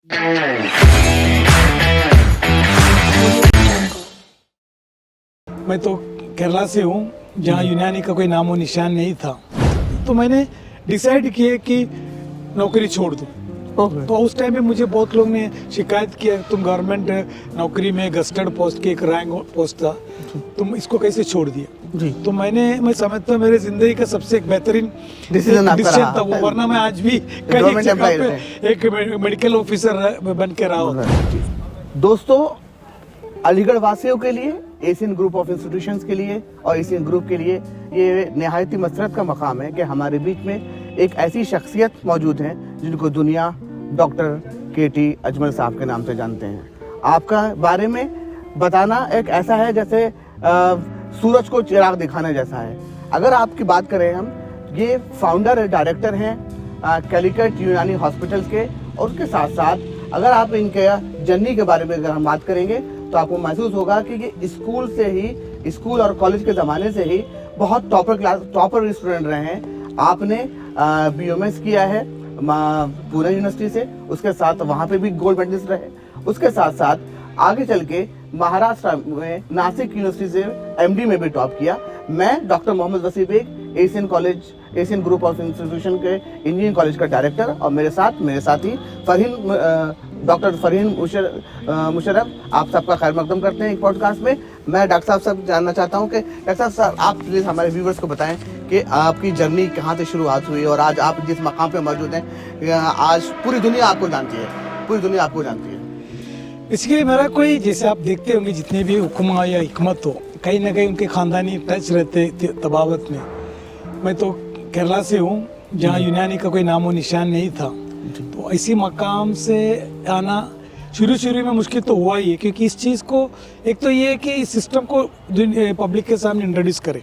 मैं तो केरला से हूँ, जहाँ यूनानी का कोई नामो निशान नहीं था। तो मैंने डिसाइड किया कि नौकरी छोड़ दूँ। तो उस टाइम पे मुझे बहुत लोग ने शिकायत किया, तुम गवर्नमेंट नौकरी में गस्टेड पोस्ट के एक रैंक पोस्ट था, तुम इसको कैसे छोड़ दिए। जी। तो मैं समझता हूँ मेरे जिंदगी का सबसे एक बेहतरीन डिसीजन था वो, वरना मैं आज भी कहीं एक जगह पे एक मेडिकल ऑफिसर बन के रहा होता। दोस्तों, अलीगढ़ वासियों के लिए, एशियन ग्रुप ऑफ इंस्टीट्यूशंस के लिए और एशियन ग्रुप के लिए ये निहायत ही मसरत का मकाम है कि हमारे बीच में एक ऐसी शख्सियत मौजूद हैं जिनको दुनिया डॉक्टर केटी अजमल साहब के नाम से जानते हैं। आपका बारे में बताना एक ऐसा है जैसे सूरज को चिराग दिखाने जैसा है। अगर आपकी बात करें हम, ये फाउंडर डायरेक्टर हैं कैलिकट यूनानी हॉस्पिटल्स के, और उसके साथ साथ अगर आप इनके जर्नी के बारे में अगर हम बात करेंगे तो आपको महसूस होगा कि ये स्कूल और कॉलेज के ज़माने से ही बहुत टॉपर स्टूडेंट रहे हैं। आपने BMS किया है पुणे यूनिवर्सिटी से, उसके साथ वहाँ पे भी गोल्ड मेडलिस्ट रहे। उसके साथ साथ आगे चल के महाराष्ट्र में नासिक यूनिवर्सिटी से MD में भी टॉप किया। मैं doctor Mohammad Wasi Baig, Asian group of institution के इंजीनियरिंग कॉलेज का डायरेक्टर, और मेरे साथी डॉक्टर फरहीन मुशर्रफ, आप सबका खैर मकदम करते हैं एक पॉडकास्ट में। मैं डॉक्टर साहब जानना चाहता हूं कि डॉक्टर साहब आप प्लीज़ हमारे व्यूवर्स को बताएं कि आपकी जर्नी कहां से शुरुआत हुई और आज आप जिस मकाम पे मौजूद हैं, आज पूरी दुनिया आपको जानती है। इसके मेरा कोई, जैसे आप देखते होंगे जितने भी हुक्मा या हिकमत हो, कहीं ना कहीं उनके खानदानी टच रहते तबावत में। मैं तो केरला से हूँ, जहाँ यूनानी का कोई नामो निशान नहीं था। तो इसी मकाम से आना शुरू में मुश्किल तो हुआ ही है, क्योंकि इस चीज़ को, एक तो ये है कि इस सिस्टम को पब्लिक के सामने इंट्रोड्यूस करें,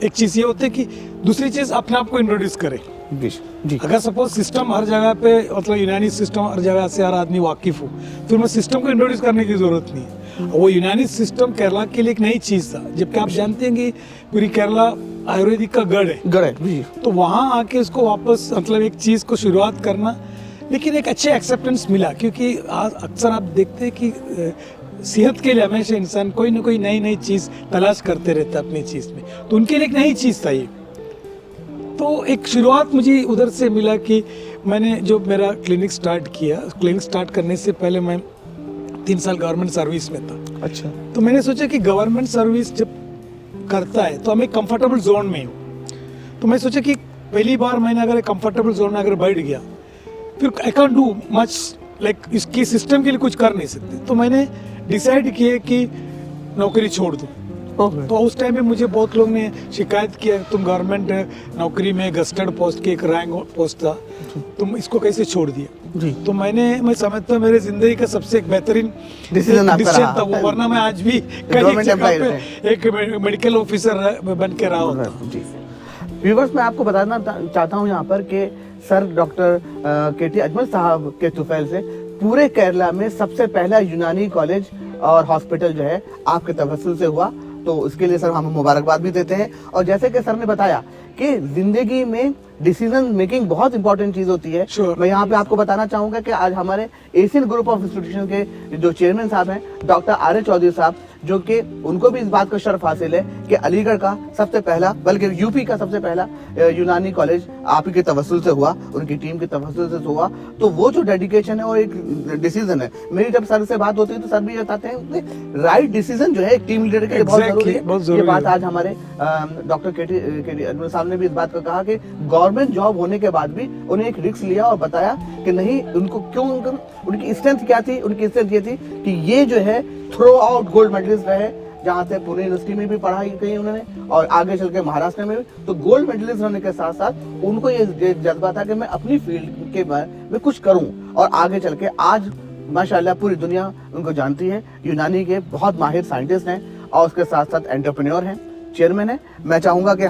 एक चीज़ ये होती है कि दूसरी चीज़ अपने आप को इंट्रोड्यूस करें। जी। अगर सपोज सिस्टम हर जगह पे, मतलब यूनानी सिस्टम हर जगह से हर आदमी वाकिफ हो, फिर मैं सिस्टम को इंट्रोड्यूस करने की जरूरत नहीं है। वो यूनानी सिस्टम केरला के लिए एक नई चीज़ था, जबकि आप जानते हैं कि पूरी केरला आयुर्वेदिक का गढ़ है। तो वहाँ आके उसको वापस, मतलब एक चीज़ को शुरुआत करना, लेकिन एक अच्छे एक्सेप्टेंस मिला, क्योंकि अक्सर आप देखते हैं कि सेहत के लिए हमेशा इंसान कोई ना कोई नई चीज़ तलाश करते रहता है अपनी चीज़ में। तो उनके लिए एक नई चीज़ था ये। तो एक शुरुआत मुझे उधर से मिला कि मैंने जो मेरा क्लिनिक स्टार्ट करने से पहले मैं 3 साल गवर्नमेंट सर्विस में था। अच्छा। तो मैंने सोचा कि गवर्नमेंट सर्विस जब करता है तो हम एक कंफर्टेबल जोन में हूँ। तो मैं सोचा कि पहली बार मैंने अगर एक कंफर्टेबल जोन में अगर बैठ गया, फिर I can do much, like इसकी सिस्टम के लिए कुछ कर नहीं सकते। तो मैंने डिसाइड किया कि नौकरी छोड़ दूँ। तो उस टाइम पे मुझे बहुत लोग ने शिकायत किया, तुम गवर्नमेंट नौकरी में गस्टेड पोस्ट के एक रैंक पोस्ट था, तुम इसको कैसे छोड़ दिए। तो मैं समझता हूँ मेरे जिंदगी का सबसे एक बेहतरीन डिसीजन था वो, वरना मैं आज भी कहीं एक जगह पे एक मेडिकल ऑफिसर बन के रहा होता। व्यूअर्स, मैं आपको बताना चाहता हूँ यहाँ पर कि सर डॉक्टर केटी अजमल साहब के तुफैल से पूरे केरला में सबसे पहला यूनानी कॉलेज और हॉस्पिटल जो है आपके तवस्सुल से हुआ। तो उसके लिए सर हम मुबारकबाद भी देते हैं। और जैसे कि सर ने बताया कि जिंदगी में डिसीजन मेकिंग बहुत इंपॉर्टेंट चीज होती है। मैं यहाँ पे आपको बताना चाहूंगा कि आज हमारे एशियन ग्रुप ऑफ इंस्टीट्यूशन के जो चेयरमैन साहब हैं डॉक्टर आर्य चौधरी साहब, जो कि उनको भी इस बात का शर्फ हासिल है कि अलीगढ़ का सबसे पहला, बल्कि यूपी का सबसे पहला यूनानी कॉलेज आप ही के तवस्सुल से हुआ, उनकी टीम के तवस्सुल से हुआ। तो वो जो डेडिकेशन है वो एक डिसीजन है। मेरी जब सर से बात होती है तो सर भी बताते हैं राइट डिसीजन जो है एक टीम लीडर के लिए बहुत जरूरी है। ये बात आज हमारे डॉक्टर केटी अजमल साहब ने भी इस बात को कहा कि गवर्नमेंट जॉब होने के बाद भी उन्हें एक रिस्क लिया और बताया कि नहीं, उनको क्यों, उनकी स्ट्रेंथ क्या थी। उनकी स्ट्रेंथ ये थी कि ये जो है थ्रो आउट गोल्ड मेडलिस्ट रहे, जहाँ से पुणे यूनिवर्सिटी में भी पढ़ाई की उन्होंने और आगे चल के महाराष्ट्र में भी। तो गोल्ड मेडलिस्ट होने के साथ साथ उनको ये जज्बा था कि मैं अपनी फील्ड के बारे में कुछ करूं, और आगे चल के आज माशाल्लाह पूरी दुनिया उनको जानती है। यूनानी के बहुत माहिर साइंटिस्ट हैं और उसके साथ साथ एंटरप्रेन्योर हैं, चेयरमैन है। मैं चाहूंगा कि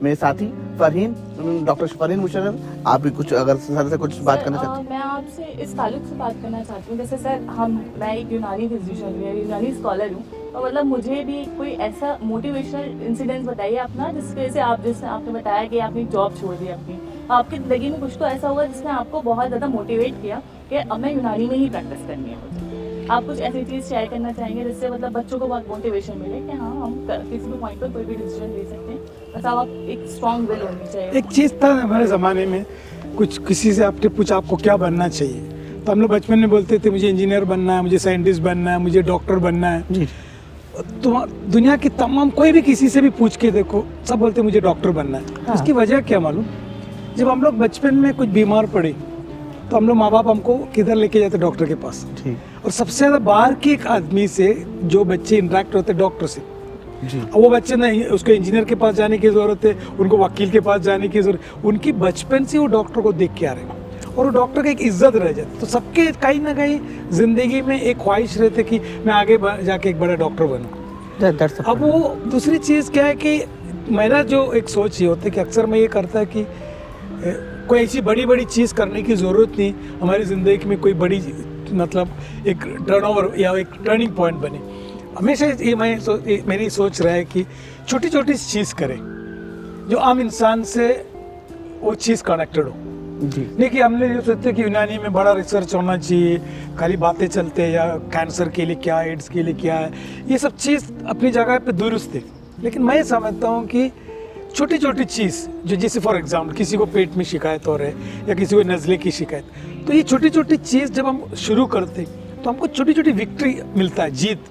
मेरे साथी डॉक्टर फरहीन मुशर्रफ, आप भी कुछ अगर सर से कुछ बात करना चाहते हैं। मैं आपसे इस ताल्लुक से बात करना चाहती हूँ, जैसे सर मैं एक यूनानी फिजिशियन हूँ, यूनानी स्कॉलर हूँ, तो मतलब मुझे भी कोई ऐसा मोटिवेशनल इंसिडेंट बताइए अपना, जिसकी वजह से जैसे आपने बताया कि आपने जॉब छोड़ दी अपनी, आपकी ज़िंदगी में कुछ तो ऐसा होगा जिसने आपको बहुत ज़्यादा मोटिवेट किया कि अब मैं यूनानी में ही प्रैक्टिस करनी है मुझे। आप कुछ ऐसी चीज़ शेयर करना चाहेंगे जिससे मतलब बच्चों को बहुत मोटिवेशन मिले कि हाँ हम किसी भी पॉइंट पर कोई भी डिसीजन ले सकते हैं, बस आप एक स्ट्रॉन्ग विल होनी चाहिए। एक चीज़ था हमारे ज़माने में, कुछ किसी से आपने पूछा आपको क्या बनना चाहिए, तो हम लोग बचपन में बोलते थे मुझे इंजीनियर बनना है, मुझे साइंटिस्ट बनना है, मुझे डॉक्टर बनना है। जी। तो दुनिया की तमाम कोई भी किसी से भी पूछ के देखो, सब बोलते हैं मुझे डॉक्टर बनना है। हाँ। उसकी वजह क्या मालूम, जब हम लोग बचपन में कुछ बीमार पड़े तो हम लोग माँ बाप हमको किधर लेके जाते, डॉक्टर के पास। जी। और सबसे ज़्यादा बाहर के एक आदमी से जो बच्चे इंटरेक्ट होते डॉक्टर से। जी। अब वो बच्चे नहीं, उसको इंजीनियर के पास जाने की ज़रूरत है, उनको वकील के पास जाने की ज़रूरत, उनकी बचपन से वो डॉक्टर को देख के आ रहे हैं और वो डॉक्टर की एक इज्जत रह जाती। तो सबके कहीं ना कहीं ज़िंदगी में एक ख्वाहिश रहती कि मैं आगे जाके एक बड़ा डॉक्टर बनूँ। अब वो दूसरी चीज़ क्या है कि मेरा जो एक सोच ये होता है कि अक्सर मैं ये करता है कि कोई ऐसी बड़ी बड़ी चीज़ करने की ज़रूरत नहीं, हमारी ज़िंदगी में कोई बड़ी मतलब एक टर्नओवर या एक टर्निंग पॉइंट बने। हमेशा ये मेरी सोच रहा है कि छोटी छोटी चीज़ करें जो आम इंसान से वो चीज़ कनेक्टेड हो। जी। नहीं कि हमने ये सोचते कि यूनानी में बड़ा रिसर्च होना चाहिए, खाली बातें चलते हैं, या कैंसर के लिए क्या, एड्स के लिए क्या है, ये सब चीज़ अपनी जगह पे दुरुस्त है। लेकिन मैं समझता हूँ कि छोटी छोटी चीज़ जो, जैसे फॉर एग्जाम्पल किसी को पेट में शिकायत हो रहा है या किसी को नज़ले की शिकायत, तो ये छोटी छोटी चीज़ जब हम शुरू करते तो हमको छोटी छोटी विक्ट्री मिलता है, जीत।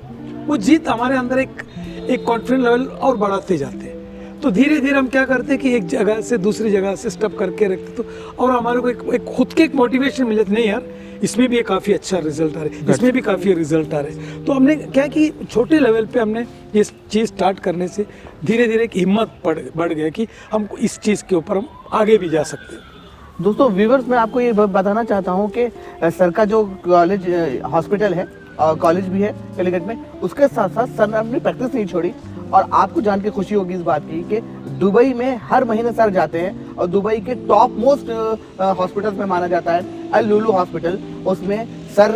वो जीत हमारे अंदर एक कॉन्फिडेंस लेवल और बढ़ाते जाते हैं। तो धीरे धीरे हम क्या करते हैं कि एक जगह से दूसरी जगह से स्टेप करके रखते, तो और हमारे को एक खुद के एक मोटिवेशन मिल जाता, नहीं यार इसमें भी काफ़ी अच्छा रिजल्ट आ रहा है, इसमें भी काफ़ी रिजल्ट आ रहे हैं। तो हमने क्या कि छोटे लेवल पे हमने ये चीज़ स्टार्ट करने से धीरे धीरे एक हिम्मत बढ़ गया कि हम इस चीज़ के ऊपर हम आगे भी जा सकते हैं। दोस्तों व्यूवर्स, मैं आपको ये बताना चाहता हूँ कि सर का जो कॉलेज हॉस्पिटल है और कॉलेज भी है कैलीकट में, उसके साथ साथ सर ने अपनी प्रैक्टिस नहीं छोड़ी। और आपको जान के खुशी होगी इस बात की कि दुबई में हर महीने सर जाते हैं और दुबई के टॉप मोस्ट हॉस्पिटल्स में माना जाता है अल लुलु हॉस्पिटल, उसमें सर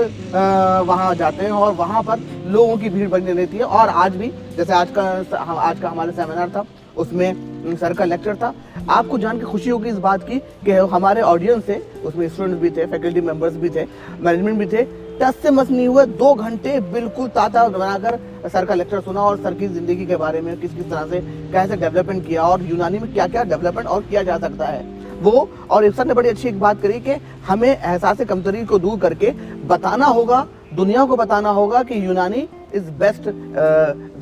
वहाँ जाते हैं और वहाँ पर लोगों की भीड़ बनी रहती है। और आज भी जैसे आज का हमारा सेमिनार था, उसमें सर का लेक्चर था। आपको जान के खुशी होगी इस बात की कि हमारे ऑडियंस से उसमें स्टूडेंट्स भी थे, फैकल्टी मेंबर्स भी थे, मैनेजमेंट भी थे, टस से मस नहीं हुए। 2 घंटे बिल्कुल ताता बनाकर सर का लेक्चर सुना और सर की जिंदगी के बारे में, किस किस तरह से कैसे डेवलपमेंट किया और यूनानी में क्या क्या डेवलपमेंट और किया जा सकता है वो। और सर ने बड़ी अच्छी एक बात करी कि हमें एहसास कमतरी को दूर करके बताना होगा, दुनिया को बताना होगा कि यूनानी इज बेस्ट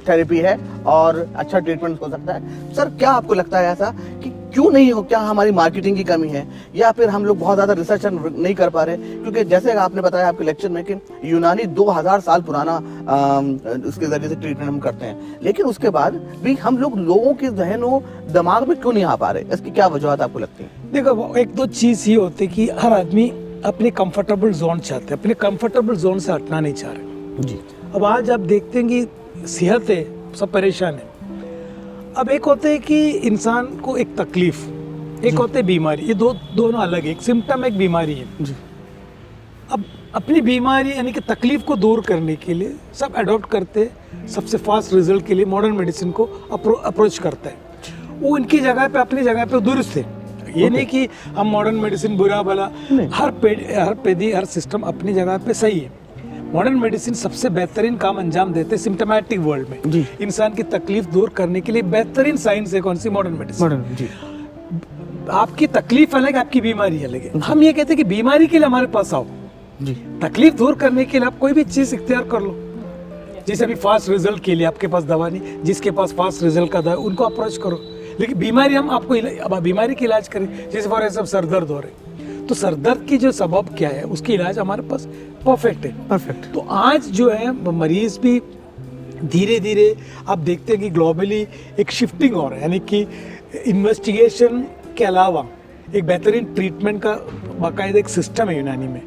थेरेपी है और अच्छा ट्रीटमेंट हो सकता है। सर क्या आपको लगता है ऐसा कि क्यों नहीं हो, क्या हमारी मार्केटिंग की कमी है या फिर हम लोग बहुत ज़्यादा रिसर्च नहीं कर पा रहे? क्योंकि जैसे आपने बताया आपके लेक्चर में कि यूनानी 2000 साल पुराना उसके जरिए से ट्रीटमेंट हम करते हैं, लेकिन उसके बाद भी हम लोगों के जहनों दिमाग में क्यों नहीं आ पा रहे? इसकी क्या वजह आपको लगती है? देखो, एक दो चीज़ ये होती है कि हर आदमी अपने कंफर्टेबल जोन चाहते हैं, अपने कंफर्टेबल जोन से हटना नहीं चाह रहे जी। अब आज आप देखते हैं कि सेहत है, सब परेशान है। अब एक होता है कि इंसान को एक तकलीफ, एक होते है बीमारी, ये दोनों अलग है। एक सिम्टम, एक बीमारी है जी। अब अपनी बीमारी यानी कि तकलीफ को दूर करने के लिए सब अडॉप्ट करते हैं, सबसे फास्ट रिजल्ट के लिए मॉडर्न मेडिसिन को अप्रोच करता है। वो इनकी जगह पे, अपनी जगह पे दुरुस्त है। ये नहीं कि हम मॉडर्न मेडिसिन बुरा भला, हर सिस्टम अपनी जगह पे सही है। मॉडर्न मेडिसिन सबसे बेहतरीन काम अंजाम देते हैं सिम्टोमेटिक वर्ल्ड में जी। इंसान की तकलीफ दूर करने के लिए बेहतरीन साइंस है कौन सी? Modern medicine. जी। आपकी तकलीफ अलग, आपकी बीमारी अलग है। हम ये कहते हैं कि बीमारी के लिए हमारे पास आओ, जी। तकलीफ दूर करने के लिए आप कोई भी चीज इख्तियार कर लो। जैसे अभी फास्ट रिजल्ट के लिए आपके पास दवा नहीं, जिसके पास फास्ट रिजल्ट का दवा उनको अप्रोच करो। लेकिन बीमारी हम आपको अब बीमारी का इलाज करें, जैसे फॉर एग्जाम्पल सर दर्द हो रहे, तो सर दर्द की जो सबब क्या है उसकी इलाज हमारे पास परफेक्ट है। परफेक्ट। तो आज जो है मरीज भी धीरे धीरे आप देखते हैं कि ग्लोबली एक शिफ्टिंग हो रहा है, यानी कि इन्वेस्टिगेशन के अलावा एक बेहतरीन ट्रीटमेंट का बाकायदा एक सिस्टम है यूनानी में।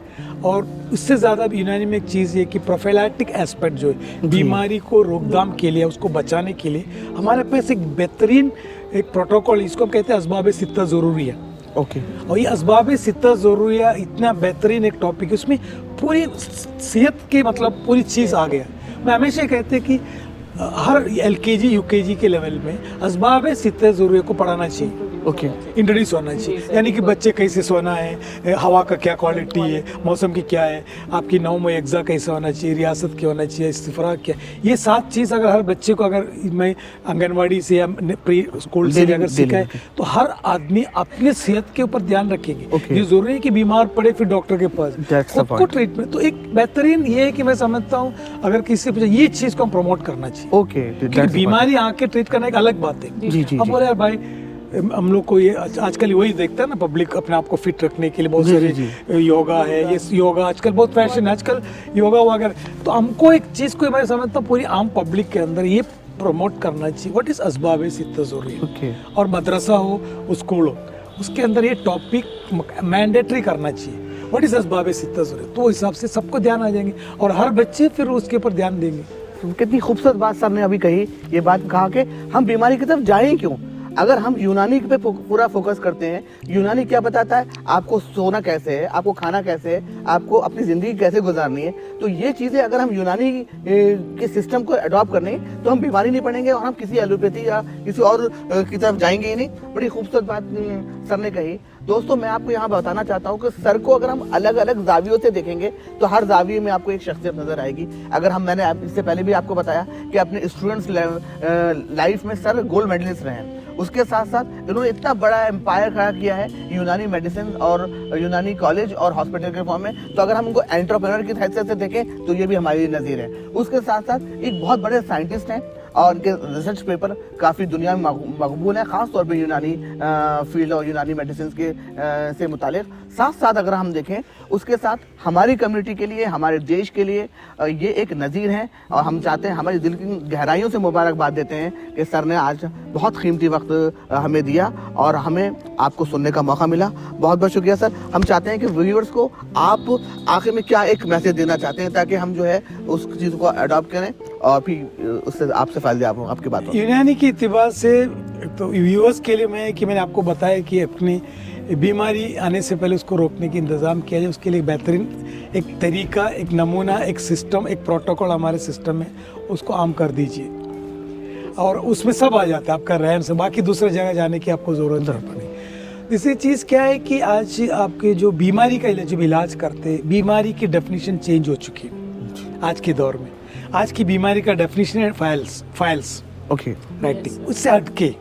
और उससे ज़्यादा यूनानी में एक चीज़ ये कि प्रोफिलैक्टिक एस्पेक्ट जो है, बीमारी को रोकथाम के लिए, उसको बचाने के लिए हमारे पास एक बेहतरीन एक प्रोटोकॉल, इसको हम कहते हैं असबाब सित्ता ज़रूरी है। ओके। और ये असबाब सित्ता ज़रूरी है, इतना बेहतरीन एक टॉपिक है, उसमें पूरी सेहत की मतलब पूरी चीज़ आ गया। मैं हमेशा कहते हैं कि हर LKG UKG के लेवल में असबाब सित्ता ज़रूरी को पढ़ाना चाहिए। Okay. इंट्रोड्यूस होना चाहिए, यानी कि बच्चे कैसे सोना है, हवा का क्या क्वालिटी है, मौसम की क्या है, आपकी नौ में एग्ज़ा कैसा होना चाहिए, रियासत क्या होना चाहिए, इस्तिफराक क्या, ये 7 चीज़ अगर हर बच्चे को अगर मैं आंगनवाड़ी से या प्री स्कूल से भी अगर सिखाए तो हर आदमी अपने सेहत के ऊपर ध्यान रखेंगे। Okay. ये जरूरी है कि बीमार पड़े फिर डॉक्टर के पास, That's the खुद को point. ट्रीटमेंट। तो एक बेहतरीन ये है कि मैं समझता हूँ अगर किसी पे ये चीज़ को हम प्रमोट करना चाहिए, ओके, क्योंकि बीमारी आके ट्रीट करना एक अलग बात है। जी जी अब जी। बोले यार भाई हम लोग को ये आजकल वही देखता है ना, पब्लिक अपने आप को फिट रखने के लिए बहुत जी, सारे जी, योगा है, ये योगा आजकल बहुत फैशन है, आजकल योगा वगैरह। तो हमको एक चीज़ को मैं समझता हूँ पूरी आम पब्लिक के अंदर ये प्रमोट करना चाहिए, व्हाट इज असबाब इतना जरूरी है। ओके। और मदरसा हो स्कूल हो उसके अंदर ये टॉपिक मैंडेटरी करना चाहिए, व्हाट इज असबाब इतना जरूरी, तो हिसाब से सबको ध्यान आ जाएंगे और हर बच्चे फिर उसके ऊपर ध्यान देंगे। कितनी खूबसूरत बात सर ने अभी कही, ये बात कहा कि हम बीमारी की तरफ जाएं क्यों, अगर हम यूनानी पे पूरा फोकस करते हैं। यूनानी क्या बताता है, आपको सोना कैसे है, आपको खाना कैसे है, आपको अपनी जिंदगी कैसे गुजारनी है। तो ये चीजें अगर हम यूनानी के सिस्टम को अडॉप्ट कर लें तो हम बीमारी नहीं पड़ेंगे और हम किसी एलोपैथी या किसी और की तरफ जाएंगे ही नहीं। बड़ी खूबसूरत बात सर ने कही। दोस्तों मैं आपको यहाँ बताना चाहता हूँ कि सर को अगर हम अलग अलग जावियों से देखेंगे तो हर जाविये में आपको एक शख्सियत नजर आएगी। अगर मैंने इससे पहले भी आपको बताया कि अपने स्टूडेंट्स लाइफ में सर गोल्ड मेडलिस्ट रहे हैं, उसके साथ साथ इन्होंने इतना बड़ा एम्पायर खड़ा किया है यूनानी मेडिसिन और यूनानी कॉलेज और हॉस्पिटल के फॉर्म में। तो अगर हम उनको एंटरप्रेन्योर की हैसियत से देखें तो ये भी हमारी नज़ीर है। उसके साथ साथ एक बहुत बड़े साइंटिस्ट हैं और उनके रिसर्च पेपर काफ़ी दुनिया में मकबूल है, ख़ास तौर पे यूनानी फील्ड और यूनानी मेडिसिन के से मुतालिक। साथ साथ अगर हम देखें उसके साथ हमारी कम्युनिटी के लिए, हमारे देश के लिए ये एक नज़ीर हैं और हम चाहते हैं, हमारे दिल की गहराइयों से मुबारकबाद देते हैं कि सर ने आज बहुत कीमती वक्त हमें दिया और हमें आपको सुनने का मौका मिला। बहुत बहुत शुक्रिया सर। हम चाहते हैं कि व्यूअर्स को आप आखिर में क्या एक मैसेज देना चाहते हैं ताकि हम जो है उस चीज़ को अडॉप्ट करें और फिर उससे आपसे फायदेयाब हों आपकी बातों। यूनानी की इत्तिबा से तो व्यूअर्स के लिए मैं कि मैंने आपको बताया कि अपनी बीमारी आने से पहले उसको रोकने की इंतज़ाम किया जाए, उसके लिए बेहतरीन एक तरीका, एक नमूना, एक सिस्टम, एक प्रोटोकॉल हमारे सिस्टम में उसको आम कर दीजिए और उसमें सब आ जाता है आपका रहन से, बाकी दूसरे जगह जाने की आपको ज़रूरत नहीं पड़ेगी। दूसरी चीज़ क्या है कि आज आपके जो बीमारी का जब इलाज करते हैं, बीमारी की डेफिनेशन चेंज हो चुकी है आज के दौर में। आज की बीमारी का डेफिनेशन है फाइल्स ओके राइटिंग, उससे हटके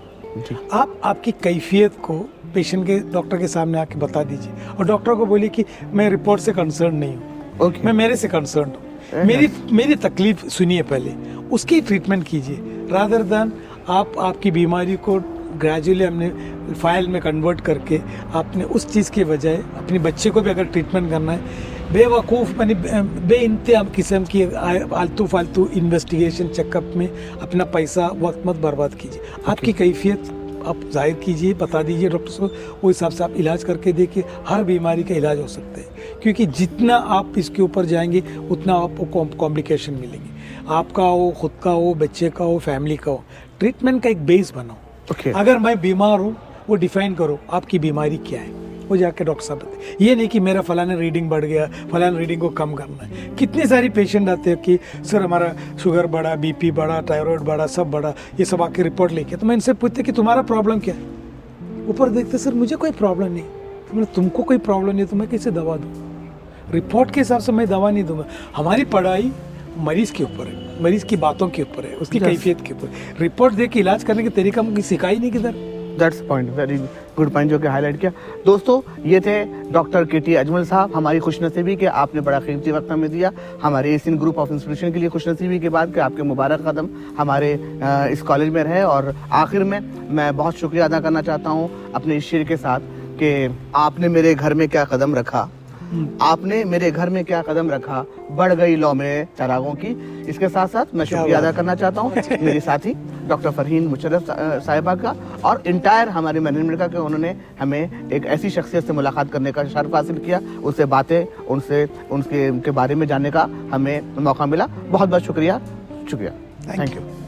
आप आपकी कैफियत को पेशेंट के डॉक्टर के सामने आके बता दीजिए और डॉक्टर को बोलिए कि मैं रिपोर्ट से कंसर्न नहीं हूँ, ओके मैं मेरे से कंसर्न हूँ, मेरी तकलीफ सुनिए पहले, उसकी ट्रीटमेंट कीजिए रादर देन आप आपकी बीमारी को ग्रेजुअली हमने फाइल में कन्वर्ट करके आपने उस चीज़ के बजाय अपने बच्चे को भी अगर ट्रीटमेंट करना है बेवकूफ़ यानी बेइंतहा किस्म की आलतू फालतू इन्वेस्टिगेशन चेकअप में अपना पैसा वक्त मत बर्बाद कीजिए। आपकी कैफियत आप जाहिर कीजिए, बता दीजिए डॉक्टर को, वो हिसाब से आप इलाज करके देखिए। हर बीमारी का इलाज हो सकता है क्योंकि जितना आप इसके ऊपर जाएंगे उतना आपको कॉम्प्लिकेशन मिलेंगे, आपका हो, खुद का हो, बच्चे का हो, फैमिली का हो। ट्रीटमेंट का एक बेस बनाओ। ओके अगर मैं बीमार हूँ वो डिफाइन करो आपकी बीमारी क्या है, वो जाके डॉक्टर साहब बताए। ये नहीं कि मेरा फलाना रीडिंग बढ़ गया, फलाना रीडिंग को कम करना है। कितने सारी पेशेंट आते हैं कि सर हमारा शुगर बढ़ा, बीपी बढ़ा, थायराइड बढ़ा, सब बढ़ा, ये सब आके रिपोर्ट लेके, तो मैं इनसे पूछते कि तुम्हारा प्रॉब्लम क्या है। ऊपर देखते सर मुझे कोई प्रॉब्लम नहीं। तो मैंने तुमको कोई प्रॉब्लम नहीं तो मैं कैसे दवा दूँ? रिपोर्ट के हिसाब से मैं दवा नहीं दूंगा। हमारी पढ़ाई मरीज के ऊपर है, मरीज की बातों के ऊपर है, उसकी कैफियत के ऊपर। रिपोर्ट देख के इलाज करने का तरीका मुझे सिखाई नहीं किधर। That's point, very good point जो कि हाईलाइट किया। दोस्तों ये थे डॉक्टर केटी अजमल साहब। हमारी खुशनसीबी कि आपने बड़ा कीमती वक्त हमें दिया। हमारे एशियन ग्रुप ऑफ इंस्पिरेशन के लिए खुशनसीबी के बाद कि आपके मुबारक कदम हमारे इस कॉलेज में रहे। और आखिर में मैं बहुत शुक्रिया अदा करना चाहता हूँ अपने इस शेर के साथ कि आपने मेरे घर में क्या कदम रखा, आपने मेरे घर में क्या कदम रखा, बढ़ गई लौ में चरागों की। इसके साथ साथ मैं शुक्रिया अदा करना चाहता हूँ मेरे साथी डॉक्टर फरहीन मुशर्रफ साहिबा का और इंटायर हमारे मैनेजमेंट का कि उन्होंने हमें एक ऐसी शख्सियत से मुलाकात करने का शर्फ हासिल किया, उससे बातें उनके बारे में जानने का हमें मौका मिला। बहुत बहुत शुक्रिया। Thank you.